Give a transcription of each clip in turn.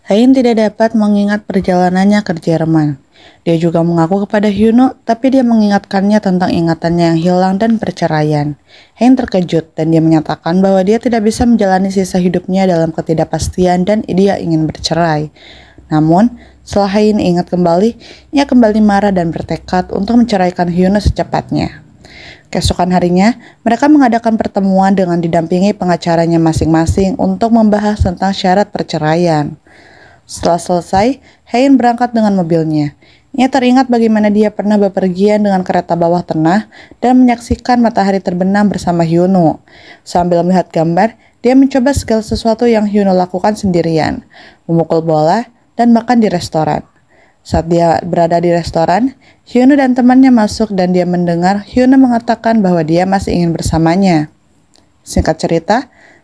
Hein tidak dapat mengingat perjalanannya ke Jerman. Dia juga mengaku kepada Hyuno, tapi dia mengingatkannya tentang ingatannya yang hilang dan perceraian. Hein terkejut dan dia menyatakan bahwa dia tidak bisa menjalani sisa hidupnya dalam ketidakpastian dan dia ingin bercerai. Namun, setelah Hein ingat kembali, ia kembali marah dan bertekad untuk menceraikan Hyuno secepatnya. Keesokan harinya, mereka mengadakan pertemuan dengan didampingi pengacaranya masing-masing untuk membahas tentang syarat perceraian. Setelah selesai, Hein berangkat dengan mobilnya. Ia teringat bagaimana dia pernah bepergian dengan kereta bawah tanah dan menyaksikan matahari terbenam bersama Hyuno. Sambil melihat gambar, dia mencoba segala sesuatu yang Hyuno lakukan sendirian, memukul bola, dan makan di restoran. Saat dia berada di restoran, Hyuno dan temannya masuk dan dia mendengar Hyuno mengatakan bahwa dia masih ingin bersamanya. Singkat cerita,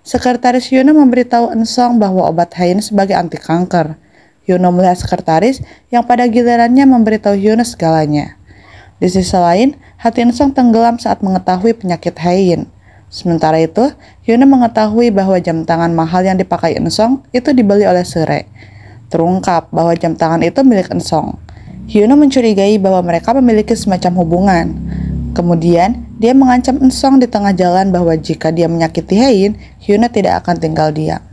sekretaris Hyuno memberitahu Eun-sung bahwa obat Hein sebagai anti kanker. Hyuno melihat sekretaris yang pada gilirannya memberitahu Hyuno segalanya. Di sisi lain, hati Eun-sung tenggelam saat mengetahui penyakit Hein. Sementara itu, Hyuno mengetahui bahwa jam tangan mahal yang dipakai Eun-sung itu dibeli oleh Sere. Terungkap bahwa jam tangan itu milik Eun-sung. Hyuno mencurigai bahwa mereka memiliki semacam hubungan. Kemudian, dia mengancam Eun-sung di tengah jalan bahwa jika dia menyakiti Hein, Hyuno tidak akan tinggal diam.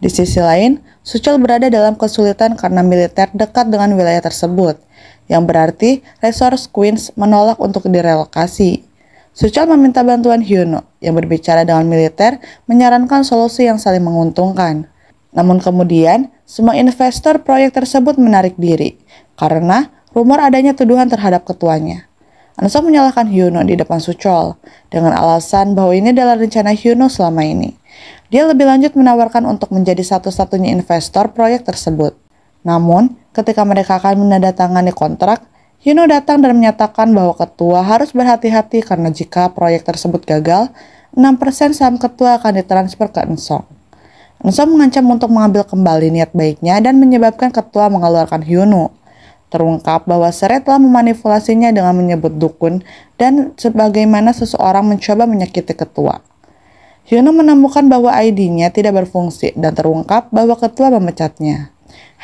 Di sisi lain, Suchol berada dalam kesulitan karena militer dekat dengan wilayah tersebut, yang berarti Resource Queens menolak untuk direlokasi. Suchol meminta bantuan Hyuno, yang berbicara dengan militer, menyarankan solusi yang saling menguntungkan. Namun kemudian, semua investor proyek tersebut menarik diri, karena rumor adanya tuduhan terhadap ketuanya. Eun-sung menyalahkan Hyuno di depan Suchol dengan alasan bahwa ini adalah rencana Hyuno selama ini. Dia lebih lanjut menawarkan untuk menjadi satu-satunya investor proyek tersebut. Namun, ketika mereka akan menandatangani kontrak, Hyuno datang dan menyatakan bahwa ketua harus berhati-hati karena jika proyek tersebut gagal, 6% saham ketua akan ditransfer ke Eun-sung. Eun-sung mengancam untuk mengambil kembali niat baiknya dan menyebabkan ketua mengeluarkan Hyuno. Terungkap bahwa Sere telah memanipulasinya dengan menyebut dukun dan sebagaimana seseorang mencoba menyakiti ketua. Hyuno menemukan bahwa ID-nya tidak berfungsi dan terungkap bahwa ketua memecatnya.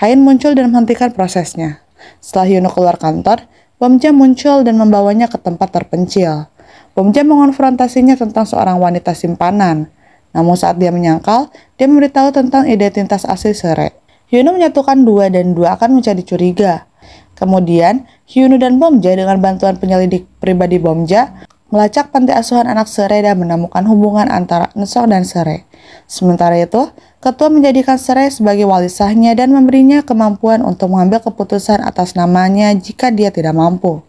Hein muncul dan menghentikan prosesnya. Setelah Hyuno keluar kantor, Bomja muncul dan membawanya ke tempat terpencil. Bomja mengonfrontasinya tentang seorang wanita simpanan. Namun saat dia menyangkal, dia memberitahu tentang identitas asli Sere. Hyuno menyatukan 2 dan 2 akan menjadi curiga. Kemudian, Hyuno dan Bomja dengan bantuan penyelidik pribadi Bomja melacak panti asuhan anak Sere dan menemukan hubungan antara Eun-sung dan Sere. Sementara itu, ketua menjadikan Sere sebagai wali sahnya dan memberinya kemampuan untuk mengambil keputusan atas namanya jika dia tidak mampu.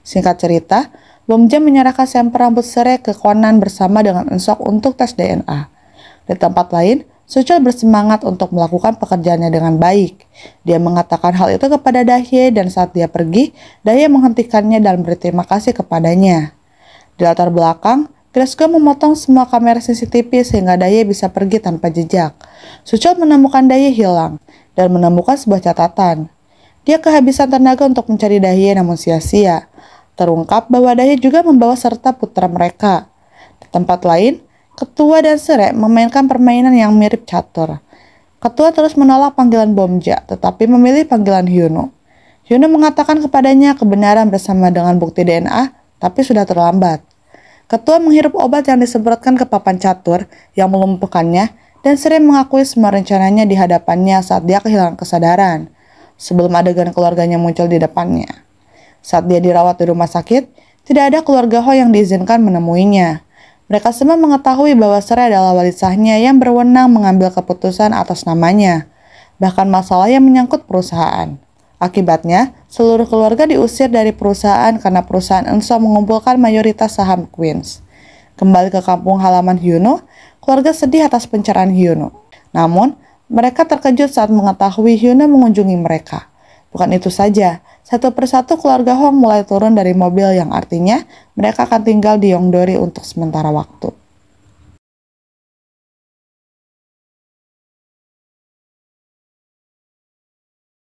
Singkat cerita, Bomja menyerahkan sampel rambut Sere ke Kwonan bersama dengan Eun-sung untuk tes DNA. Di tempat lain, Suchol bersemangat untuk melakukan pekerjaannya dengan baik. Dia mengatakan hal itu kepada Dahye dan saat dia pergi, Dahye menghentikannya dan berterima kasih kepadanya. Di latar belakang, Glasgow memotong semua kamera CCTV sehingga Dahye bisa pergi tanpa jejak. Suchol menemukan Dahye hilang dan menemukan sebuah catatan. Dia kehabisan tenaga untuk mencari Dahye namun sia-sia. Terungkap bahwa Dahye juga membawa serta putra mereka. Di tempat lain, Ketua dan Sere memainkan permainan yang mirip catur. Ketua terus menolak panggilan Bomja, tetapi memilih panggilan Hyuno. Hyuno mengatakan kepadanya kebenaran bersama dengan bukti DNA, tapi sudah terlambat. Ketua menghirup obat yang disemprotkan ke papan catur yang melumpuhkannya, dan Sere mengakui semua rencananya di hadapannya saat dia kehilangan kesadaran, sebelum adegan keluarganya muncul di depannya. Saat dia dirawat di rumah sakit, tidak ada keluarga Ho yang diizinkan menemuinya. Mereka semua mengetahui bahwa Sere adalah wali sahnya yang berwenang mengambil keputusan atas namanya, bahkan masalah yang menyangkut perusahaan. Akibatnya, seluruh keluarga diusir dari perusahaan karena perusahaan Eun-sung mengumpulkan mayoritas saham Queens. Kembali ke kampung halaman Hyuno, keluarga sedih atas pencerahan Hyuno. Namun, mereka terkejut saat mengetahui Hyuno mengunjungi mereka. Bukan itu saja, satu persatu keluarga Hong mulai turun dari mobil yang artinya mereka akan tinggal di Yongdori untuk sementara waktu.